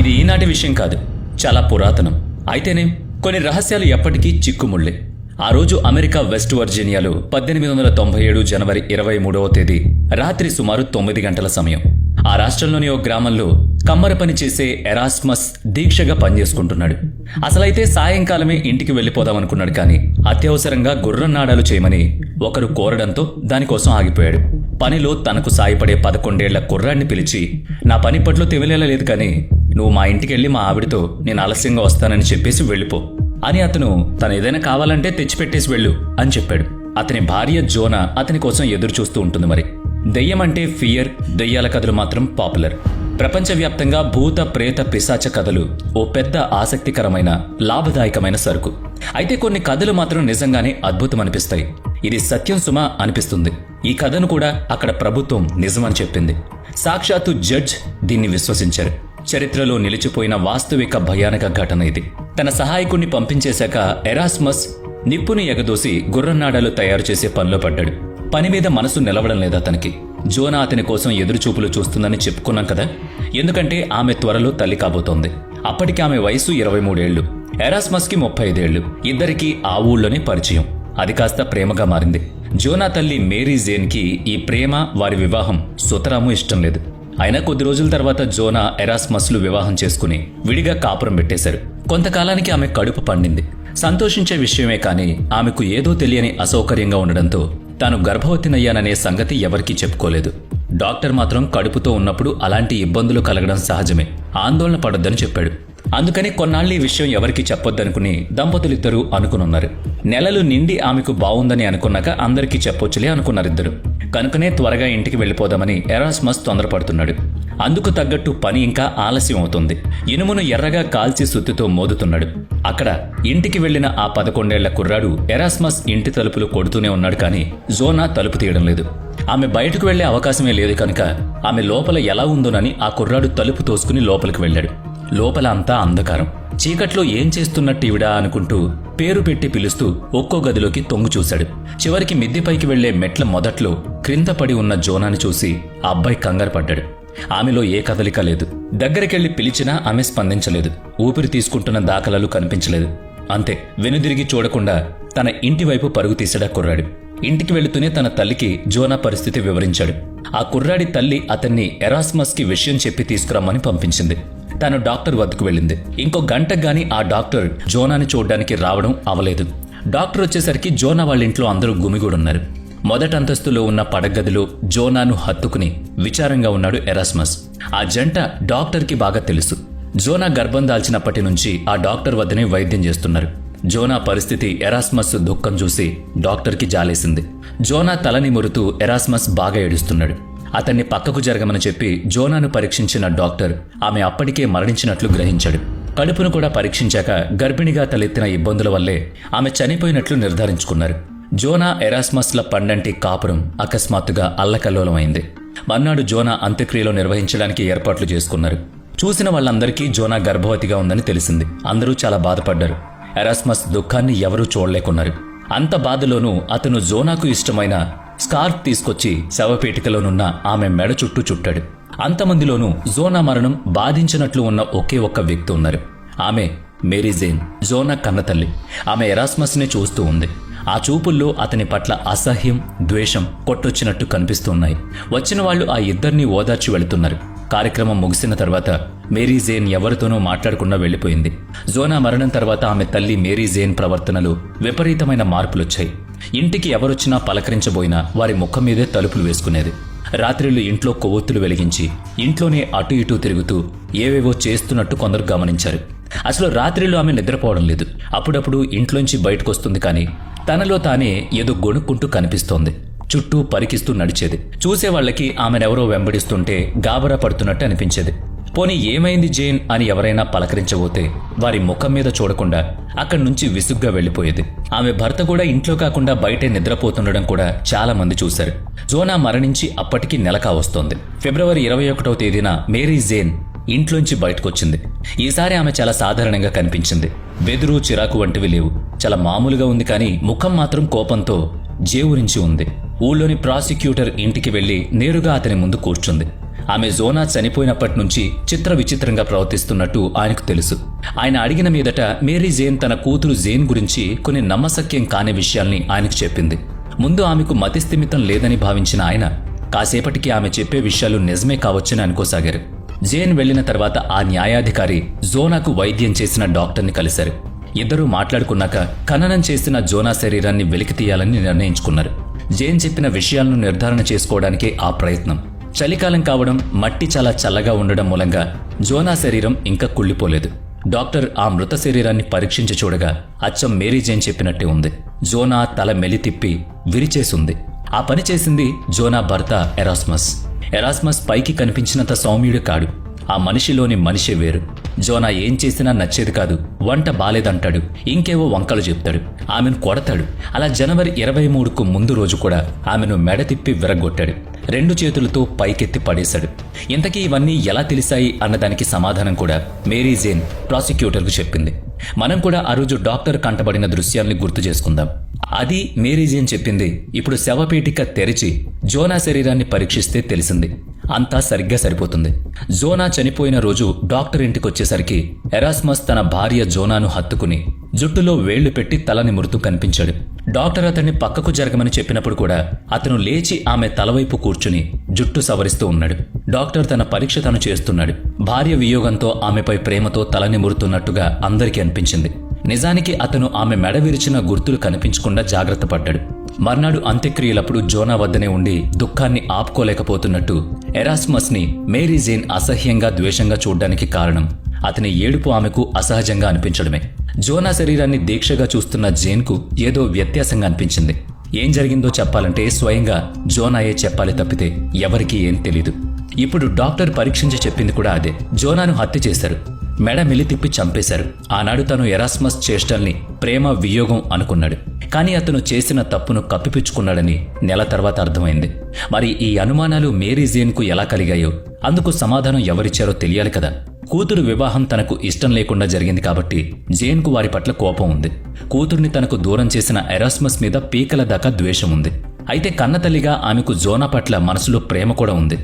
ఇది ఈనాటి విషయం కాదు, చాలా పురాతనం. అయితేనే కొన్ని రహస్యాలు ఎప్పటికీ చిక్కుముళ్ళే. ఆ రోజు అమెరికా వెస్ట్ వర్జీనియాలో 1897 జనవరి 23వ తేదీ రాత్రి సుమారు 9 గంటల సమయం. ఆ రాష్ట్రంలోని ఓ గ్రామంలో కమ్మర పని చేసే ఎరాస్మస్ దీక్షగా పనిచేసుకుంటున్నాడు. అసలైతే సాయంకాలమే ఇంటికి వెళ్లిపోదామనుకున్నాడు, కానీ అత్యవసరంగా గుర్రం నాడాలు చేయమని ఒకరు కోరడంతో దానికోసం ఆగిపోయాడు. పనిలో తనకు సాయపడే 11 ఏళ్ల కుర్రాడిని పిలిచి, నా పని పట్ల తెవిలేలా లేదు, కానీ నువ్వు మా ఇంటికెళ్ళి మా ఆవిడతో నేను ఆలస్యంగా వస్తానని చెప్పేసి వెళ్ళిపో అని, అతను తను ఏదైనా కావాలంటే తెచ్చిపెట్టేసి వెళ్ళు అని చెప్పాడు. అతని భార్య జోనా అతని కోసం ఎదురు చూస్తూ ఉంటుంది. మరి దెయ్యం అంటే ఫియర్, దెయ్యాల కథలు మాత్రం పాపులర్. ప్రపంచవ్యాప్తంగా భూత ప్రేత పిశాచ కథలు ఓ పెద్ద ఆసక్తికరమైన లాభదాయకమైన సరుకు. అయితే కొన్ని కథలు మాత్రం నిజంగానే అద్భుతం అనిపిస్తాయి. ఇది సత్యం సుమ అనిపిస్తుంది. ఈ కథను కూడా అక్కడ ప్రభుత్వం నిజమని చెప్పింది. సాక్షాత్తు జడ్జ్ దీన్ని విశ్వసించారు. చరిత్రలో నిలిచిపోయిన వాస్తవిక భయానక ఘటన ఇది. తన సహాయకుణ్ణి పంపించేశాక ఎరాస్మస్ నిప్పుని ఎగదోసి గుర్రనాడాలు తయారు చేసే పనిలో పడ్డాడు. పని మీద మనసు నిలవడం లేదా అతనికి. జోనా అతని కోసం ఎదురుచూపులు చూస్తుందని చెప్పుకున్నాం కదా, ఎందుకంటే ఆమె త్వరలో తల్లి కాబోతోంది. అప్పటికి ఆమె వయసు 23 ఏళ్లు, ఎరాస్మస్కి 35 ఏళ్లు. ఇద్దరికీ ఆ ఊళ్ళోనే పరిచయం. అది కాస్త ప్రేమగా మారింది. జోనా తల్లి మేరీ జేన్కి ఈ ప్రేమ, వారి వివాహం సుతరాము ఇష్టం లేదు. అయినా కొద్ది రోజుల తర్వాత జోనా ఎరాస్మస్లు వివాహం చేసుకుని విడిగా కాపురం పెట్టేశారు. కొంతకాలానికి ఆమె కడుపు పండింది. సంతోషించే విషయమే కానీ ఆమెకు ఏదో తెలియని అసౌకర్యంగా ఉండడంతో తాను గర్భవతినయ్యాననే సంగతి ఎవరికీ చెప్పుకోలేదు. డాక్టర్ మాత్రం కడుపుతో ఉన్నప్పుడు అలాంటి ఇబ్బందులు కలగడం సహజమే, ఆందోళన పడొద్దని చెప్పాడు. అందుకని కొన్నాళ్ళు ఈ విషయం ఎవరికీ చెప్పొద్దనుకుని దంపతులిద్దరూ అనుకునున్నారు. నెలలు నిండి ఆమెకు బావుందని అనుకున్నాక అందరికీ చెప్పొచ్చులే అనుకున్నారిద్దరు. కనుకనే త్వరగా ఇంటికి వెళ్లిపోదామని ఎరాస్మస్ తొందరపడుతున్నాడు. అందుకు తగ్గట్టు పని ఇంకా ఆలస్యం అవుతుంది. ఇనుమును ఎర్రగా కాల్చి సుత్తితో మోదుతున్నాడు. అక్కడ ఇంటికి వెళ్లిన ఆ 11 ఏళ్ల కుర్రాడు ఎరాస్మస్ ఇంటి తలుపులు కొడుతూనే ఉన్నాడు, కానీ జోనా తలుపు తీయడం లేదు. ఆమె బయటకు వెళ్లే అవకాశమే లేదు కనుక ఆమె లోపల ఎలా ఉందోనని ఆ కుర్రాడు తలుపు తోసుకుని లోపలికి వెళ్లాడు. లోపల అంతా అంధకారం. చీకట్లో ఏం చేస్తున్నట్టు ఈవిడా అనుకుంటూ పేరు పెట్టి పిలుస్తూ ఒక్కో గదిలోకి తొంగు చూశాడు. చివరికి మిద్దెపైకి వెళ్లే మెట్ల మొదట్లో క్రింద పడి ఉన్న జోనాని చూసి ఆ అబ్బాయి కంగారు పడ్డాడు. ఆమెలో ఏ కదలిక లేదు. దగ్గరికెళ్లి పిలిచినా ఆమె స్పందించలేదు. ఊపిరి తీసుకుంటున్న దాఖలాలు కనిపించలేదు. అంతే, వెనుదిరిగి చూడకుండా తన ఇంటి వైపు పరుగు తీసాడా కుర్రాడు. ఇంటికి వెళుతూనే తన తల్లికి జోనా పరిస్థితి వివరించాడు. ఆ కుర్రాడి తల్లి అతన్ని ఎరాస్మస్కి విషయం చెప్పి తీసుకురమ్మని పంపించింది. తాను డాక్టర్ వద్దకు వెళ్ళింది. ఇంకో గంటకు గాని ఆ డాక్టర్ జోనాని చూడ్డానికి రావడం అవలేదు. డాక్టర్ వచ్చేసరికి జోనా వాళ్ళ ఇంట్లో అందరూ గుమిగూడున్నారు. మొదటంతస్తులో ఉన్న పడగదిలో జోనాను హత్తుకుని విచారంగా ఉన్నాడు ఎరాస్మస్. ఆ జంట డాక్టర్కి బాగా తెలుసు. జోనా గర్భం దాల్చినప్పటి నుంచి ఆ డాక్టర్ వద్దనే వైద్యం చేస్తున్నారు. జోనా పరిస్థితి ఎరాస్మస్ దుఃఖం చూసి డాక్టర్కి జాలేసింది. జోనా తలని మురుతూ ఎరాస్మస్ బాగా ఏడుస్తున్నాడు. అతన్ని పక్కకు జరగమని చెప్పి జోనాను పరీక్షించిన డాక్టర్ ఆమె అప్పటికే మరణించినట్లు గ్రహించాడు. కడుపును కూడా పరీక్షించాక గర్భిణిగా తలెత్తిన ఇబ్బందుల వల్లే ఆమె చనిపోయినట్లు నిర్ధారించుకున్నారు. జోనా ఎరాస్మస్ల పండంటి కాపురం అకస్మాత్తుగా అల్లకల్లోలమైంది. మర్నాడు జోనా అంత్యక్రియలు నిర్వహించడానికి ఏర్పాట్లు చేసుకున్నారు. చూసిన వాళ్ళందరికీ జోనా గర్భవతిగా ఉందని తెలిసింది. అందరూ చాలా బాధపడ్డారు. ఎరాస్మస్ దుఃఖాన్ని ఎవరూ చూడలేకున్నారు. అంత బాధలోనూ అతను జోనాకు ఇష్టమైన స్కార్ఫ్ తీసుకొచ్చి శవపేటికలోనున్న ఆమె మెడ చుట్టూ చుట్టాడు. అంతమందిలోనూ జోనా మరణం బాధించినట్లు ఉన్న ఒకే ఒక్క వ్యక్తి ఉన్నారు. ఆమె మేరీ జేన్, జోనా కన్నతల్లి. ఆమె ఎరాస్మస్ని చూస్తూ ఉంది. ఆ చూపుల్లో అతని పట్ల అసహ్యం, ద్వేషం కొట్టొచ్చినట్టు కనిపిస్తున్నాయి. వచ్చిన వాళ్లు ఆ ఇద్దరినీ ఓదార్చి వెళుతున్నారు. కార్యక్రమం ముగిసిన తర్వాత మేరీ జేన్ ఎవరితోనూ మాట్లాడకుండా వెళ్లిపోయింది. జోనా మరణం తర్వాత ఆమె తల్లి మేరీ జేన్ ప్రవర్తనలో విపరీతమైన మార్పులొచ్చాయి. ఇంటికి ఎవరొచ్చినా పలకరించబోయినా వారి ముఖం మీదే తలుపులు వేసుకునేది. రాత్రిళ్లు ఇంట్లో కొవ్వొత్తులు వెలిగించి ఇంట్లోనే అటు ఇటూ తిరుగుతూ ఏవేవో చేస్తున్నట్టు కొందరు గమనించారు. అసలు రాత్రిళ్లు ఆమె నిద్రపోవడం లేదు. అప్పుడప్పుడు ఇంట్లోంచి బయటకొస్తుంది, కానీ తనలో తానే ఏదో గొణుక్కుంటూ కనిపిస్తోంది. చుట్టూ పరికిస్తూ నడిచేది. చూసేవాళ్లకి ఆమెనెవరో వెంబడిస్తుంటే గాబరా పడుతున్నట్టు అనిపించేది. పోనీ ఏమైంది జేన్ అని ఎవరైనా పలకరించబోతే వారి ముఖం మీద చూడకుండా అక్కడి నుంచి విసుగ్గా వెళ్లిపోయేది. ఆమె భర్త కూడా ఇంట్లో కాకుండా బయటే నిద్రపోతుండడం కూడా చాలా మంది చూశారు. జోనా మరణించి అప్పటికి నెల కావస్తోంది. ఫిబ్రవరి 21వ తేదీన మేరీ జేన్ ఇంట్లోంచి బయటకొచ్చింది. ఈసారి ఆమె చాలా సాధారణంగా కనిపించింది. బెదురు, చిరాకు వంటివి లేవు. చాలా మామూలుగా ఉంది, కానీ ముఖం మాత్రం కోపంతో జేవురించి ఉంది. ఊళ్ళోని ప్రాసిక్యూటర్ ఇంటికి వెళ్లి నేరుగా అతని ముందు కూర్చుంది. ఆమె జోనా చనిపోయినప్పటి నుంచి చిత్ర విచిత్రంగా ప్రవర్తిస్తున్నట్టు ఆయనకు తెలుసు. ఆయన అడిగిన మీదట మేరీ జేన్ తన కూతురు జేన్ గురించి కొన్ని నమ్మశక్యం కాని విషయాల్ని ఆయనకు చెప్పింది. ముందు ఆమెకు మతిస్థిమితం లేదని భావించిన ఆయన కాసేపటికి ఆమె చెప్పే విషయాలు నిజమే కావచ్చని అనుకోసాగారు. జేన్ వెళ్లిన తర్వాత ఆ న్యాయాధికారి జోనాకు వైద్యం చేసిన డాక్టర్ని కలిశారు. ఇద్దరూ మాట్లాడుకున్నాక ఖననం చేసిన జోనా శరీరాన్ని వెలికి తీయాలని నిర్ణయించుకున్నారు. జేన్ చెప్పిన విషయాలను నిర్ధారణ చేసుకోవడానికే ఆ ప్రయత్నం. చలికాలం కావడం, మట్టి చాలా చల్లగా ఉండడం మూలంగా జోనా శరీరం ఇంకా కుళ్ళిపోలేదు. డాక్టర్ ఆ మృత శరీరాన్ని పరీక్షించి చూడగా అచ్చం మేరీ జేన్ చెప్పినట్టే ఉంది. జోనా తల మెలి తిప్పి విరిచేసుంది. ఆ పని చేసింది జోనా భర్త ఎరాస్మస్. ఎరాస్మస్ పైకి కనిపించినంత సౌమ్యుడు కాడు. ఆ మనిషిలోని మనిషే వేరు. జోనా ఏం చేసినా నచ్చేది కాదు. వంట బాలేదంటాడు, ఇంకేవో వంకలు చెప్తాడు, ఆమెను కొడతాడు. అలా జనవరి 23కు ముందు రోజు కూడా ఆమెను మెడ తిప్పి విరగొట్టాడు. 2 చేతులతో పైకెత్తి పడేశాడు. ఇంతకీ ఇవన్నీ ఎలా తెలిసాయి అన్నదానికి సమాధానం కూడా మేరీ జేన్ ప్రాసిక్యూటర్కు చెప్పింది. మనం కూడా ఆ రోజు డాక్టర్ కంటబడిన దృశ్యాల్ని గుర్తు చేసుకుందాం. అది మేరీ జేన్ చెప్పింది ఇప్పుడు శవపేటిక తెరిచి జోనా శరీరాన్ని పరీక్షిస్తే తెలిసింది. అంతా సరిగ్గా సరిపోతుంది. జోనా చనిపోయిన రోజు డాక్టర్ ఇంటికొచ్చేసరికి ఎరాస్మస్ తన భార్య జోనాను హత్తుకుని జుట్టులో వేళ్లు పెట్టి తల నిమురుతూ కనిపించాడు. డాక్టర్ అతన్ని పక్కకు జరగమని చెప్పినప్పుడు కూడా అతను లేచి ఆమె తలవైపు కూర్చుని జుట్టు సవరిస్తూ ఉన్నాడు. డాక్టర్ తన పరీక్ష తను చేస్తున్నాడు. భార్య వియోగంతో ఆమెపై ప్రేమతో తల నిమురుతున్నట్టుగా అందరికీ అనిపించింది. నిజానికి అతను ఆమె మెడ విరిచిన గుర్తులు కనిపించకుండా జాగ్రత్త పడ్డాడు. మర్నాడు అంత్యక్రియలప్పుడు జోనా వద్దనే ఉండి దుఃఖాన్ని ఆపుకోలేకపోతున్నట్టు ఎరాస్మస్ ని మేరీ జేన్ అసహ్యంగా ద్వేషంగా చూడ్డానికి కారణం అతని ఏడుపు ఆమెకు అసహజంగా అనిపించడమే. జోనా శరీరాన్ని దీక్షగా చూస్తున్న జేన్కు ఏదో వ్యత్యాసంగా అనిపించింది. ఏం జరిగిందో చెప్పాలంటే స్వయంగా జోనాయే చెప్పాలి తప్పితే ఎవరికీ ఏం తెలీదు. ఇప్పుడు డాక్టర్ పరీక్షించి చెప్పింది కూడా అదే. జోనాను హత్య చేశారు, మెడ మిలి తిప్పి చంపేశారు. ఆనాడు తను ఎరాస్మస్ చేష్టల్ని ప్రేమ వియోగం అనుకున్నాడు. కానీ అతను చేసిన తప్పును కప్పిపుచ్చుకున్నాడని నెల తర్వాత అర్థమైంది. మరి ఈ అనుమానాలు మేరీ జేన్కు ఎలా కలిగాయో అందుకు సమాధానం ఎవరిచ్చారో తెలియాలి కదా. కూతురు వివాహం తనకు ఇష్టం లేకుండా జరిగింది కాబట్టి జేన్కు వారి పట్ల కోపం ఉంది. కూతుర్ని తనకు దూరం చేసిన ఎరాస్మస్ మీద పీకల దాకా ద్వేషం ఉంది. అయితే కన్నతల్లిగా ఆమెకు జోనా పట్ల మనసులో ప్రేమ కూడా ఉంది.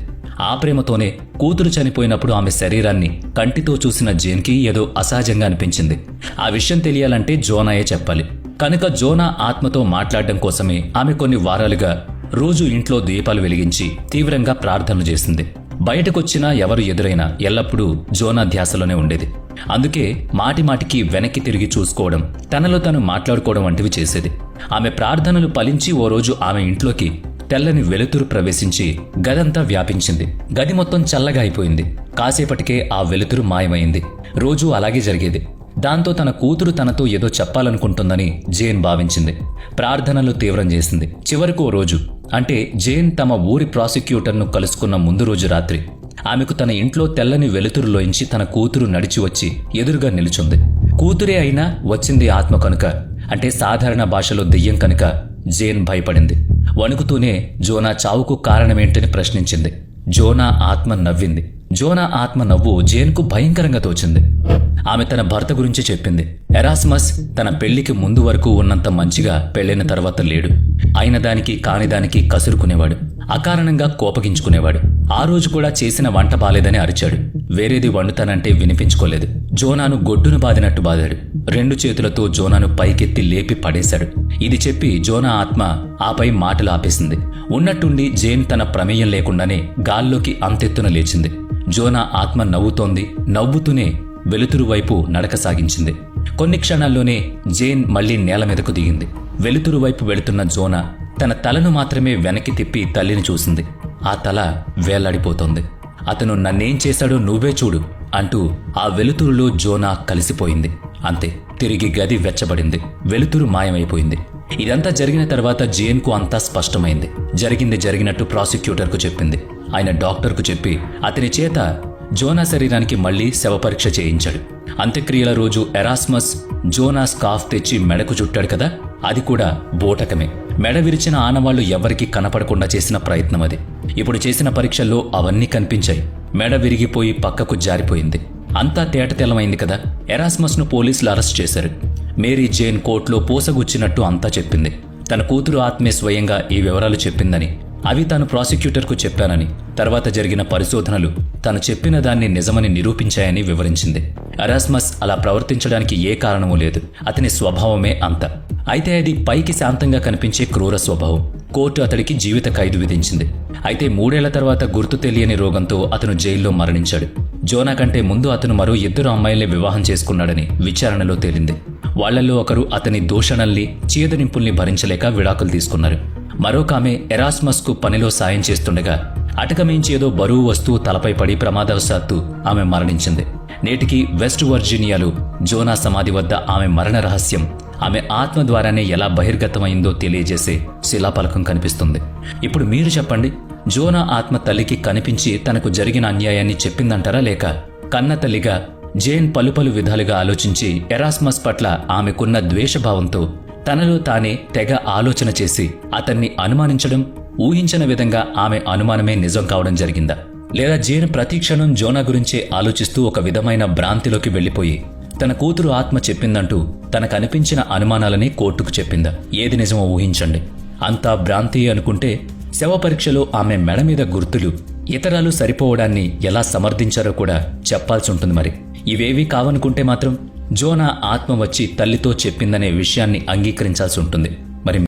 ఆ ప్రేమతోనే కూతురు చనిపోయినప్పుడు ఆమె శరీరాన్ని కంటితో చూసిన జేన్కి ఏదో అసహజంగా అనిపించింది. ఆ విషయం తెలియాలంటే జోనాయే చెప్పాలి. కనుక జోనా ఆత్మతో మాట్లాడడం కోసమే ఆమె కొన్ని వారాలుగా రోజు ఇంట్లో దీపాలు వెలిగించి తీవ్రంగా ప్రార్థనలు చేసింది. బయటకొచ్చినా ఎవరు ఎదురైనా ఎల్లప్పుడూ జోనా ధ్యాసలోనే ఉండేది. అందుకే మాటిమాటికి వెనక్కి తిరిగి చూసుకోవడం, తనలో తను మాట్లాడుకోవడం వంటివి చేసేది. ఆమె ప్రార్థనలు ఫలించి ఓ రోజు ఆమె ఇంట్లోకి తెల్లని వెలుతురు ప్రవేశించి గదంతా వ్యాపించింది. గది మొత్తం చల్లగా అయిపోయింది. కాసేపటికే ఆ వెలుతురు మాయమైంది. రోజూ అలాగే జరిగేది. దాంతో తన కూతురు తనతో ఏదో చెప్పాలనుకుంటుందని జేన్ భావించింది. ప్రార్థనలు తీవ్రం చేసింది. చివరకు ఓ రోజు, అంటే జేన్ తమ ఊరి ప్రాసిక్యూటర్ను కలుసుకున్న ముందు రోజు రాత్రి ఆమెకు తన ఇంట్లో తెల్లని వెలుతురులోంచి తన కూతురు నడిచి వచ్చి ఎదురుగా నిలుచుంది. కూతురే అయినా వచ్చింది ఆత్మ కనుక, అంటే సాధారణ భాషలో దెయ్యం కనుక జేన్ భయపడింది. వణుకుతూనే జోనా చావుకు కారణమేంటని ప్రశ్నించింది. జోనా ఆత్మ నవ్వింది. జోనా ఆత్మ నవ్వు జేన్కు భయంకరంగా తోచింది. ఆమె తన భర్త గురించి చెప్పింది. ఎరాస్మస్ తన పెళ్లికి ముందు వరకు ఉన్నంత మంచిగా పెళ్లైన తర్వాత లేడు. అయిన దానికి కానిదానికి కసురుకునేవాడు. అకారణంగా కోపగించుకునేవాడు. ఆ రోజు కూడా చేసిన వంట బాలేదని అరిచాడు. వేరేది వండుతానంటే వినిపించుకోలేదు. జోనాను గొడ్డును బాదినట్టు బాదాడు. 2 చేతులతో జోనాను పైకెత్తి లేపి పడేశాడు. ఇది చెప్పి జోనా ఆత్మ ఆపై మాటలు ఆపేసింది. ఉన్నట్టుండి జేన్ తన ప్రమేయం లేకుండానే గాల్లోకి అంతెత్తున లేచింది. జోనా ఆత్మ నవ్వుతోంది. నవ్వుతూనే వెలుతురు వైపు నడక సాగించింది. కొన్ని క్షణాల్లోనే జేన్ మళ్లీ నేల మీదకు దిగింది. వెలుతురు వైపు వెళుతున్న జోనా తన తలను మాత్రమే వెనక్కి తిప్పి తల్లిని చూసింది. ఆ తల వేలాడిపోతోంది. అతను నన్నేం చేశాడో నువ్వే చూడు అంటూ ఆ వెలుతురులో జోనా కలిసిపోయింది. అంతే, తిరిగి గది వెచ్చబడింది. వెలుతురు మాయమైపోయింది. ఇదంతా జరిగిన తర్వాత జేన్కు అంతా స్పష్టమైంది. జరిగింది జరిగినట్టు ప్రాసిక్యూటర్కు చెప్పింది. ఆయన డాక్టర్కు చెప్పి అతని చేత జోనా శరీరానికి మళ్లీ శవపరీక్ష చేయించాడు. అంత్యక్రియల రోజు ఎరాస్మస్ జోనా స్కార్ఫ్ తెచ్చి మెడకు చుట్టాడు కదా, అది కూడా బోటకమే. మెడ విరిచిన ఆనవాళ్లు ఎవరికీ కనపడకుండా చేసిన ప్రయత్నం అది. ఇప్పుడు చేసిన పరీక్షల్లో అవన్నీ కనిపించాయి. మెడ విరిగిపోయి పక్కకు జారిపోయింది. అంతా తేటతెల్లమైంది కదా. ఎరాస్మస్ను పోలీసులు అరెస్ట్ చేశారు. మేరీ జేన్ కోర్టులో పూసగుచ్చినట్టు అంతా చెప్పింది. తన కూతురు ఆత్మే స్వయంగా ఈ వివరాలు చెప్పిందని, అవి తాను ప్రాసిక్యూటర్కు చెప్పానని, తర్వాత జరిగిన పరిశోధనలు తను చెప్పిన దాన్ని నిజమని నిరూపించాయని వివరించింది. ఎరాస్మస్ అలా ప్రవర్తించడానికి ఏ కారణమూ లేదు. అతని స్వభావమే అంత. అయితే అది పైకి శాంతంగా కనిపించే క్రూర స్వభావం. కోర్టు అతడికి జీవిత ఖైదు విధించింది. అయితే 3 ఏళ్ల తర్వాత గుర్తు తెలియని రోగంతో అతను జైల్లో మరణించాడు. జోనా కంటే ముందు అతను మరో 2 అమ్మాయిల్ని వివాహం చేసుకున్నాడని విచారణలో తేలింది. వాళ్లలో ఒకరు అతని దూషణల్ని, చీదరింపుల్ని భరించలేక విడాకులు తీసుకున్నారు. మరొక ఆమె ఎరాస్మస్కు పనిలో సాయం చేస్తుండగా అటకమించి ఏదో బరువు వస్తువు తలపై పడి ప్రమాదవశాత్తు ఆమె మరణించింది. నేటికి వెస్ట్ వర్జీనియాలో జోనా సమాధి వద్ద ఆమె మరణ రహస్యం ఆమె ఆత్మ ద్వారానే ఎలా బహిర్గతమైందో తెలియజేసే శిలాఫలకం కనిపిస్తుంది. ఇప్పుడు మీరు చెప్పండి, జోనా ఆత్మ తల్లికి కనిపించి తనకు జరిగిన అన్యాయాన్ని చెప్పిందంటారా, లేక కన్న తల్లిగా జేన్ పలు విధాలుగా ఆలోచించి ఎరాస్మస్ పట్ల ఆమెకున్న ద్వేషభావంతో తనలో తానే తెగ ఆలోచన చేసి అతన్ని అనుమానించడం, ఊహించిన విధంగా ఆమె అనుమానమే నిజం కావడం జరిగిందా? లేదా జేన్ ప్రతిక్షణం జోనా గురించే ఆలోచిస్తూ ఒక విధమైన భ్రాంతిలోకి వెళ్లిపోయి తన కూతురు ఆత్మ చెప్పిందంటూ తనకనిపించిన అనుమానాలని కోర్టుకు చెప్పిందా? ఏది నిజమో ఊహించండి. అంతా భ్రాంతి అనుకుంటే శవ పరీక్షలో ఆమె మెడ మీద గుర్తులు, ఇతరాలు సరిపోవడాన్ని ఎలా సమర్థించారో కూడా చెప్పాల్సి ఉంటుంది. మరి ఇవేవీ కావనుకుంటే మాత్రం జోనా ఆత్మ వచ్చి తల్లితో చెప్పిందనే విషయాన్ని అంగీకరించాల్సి ఉంటుంది. మరి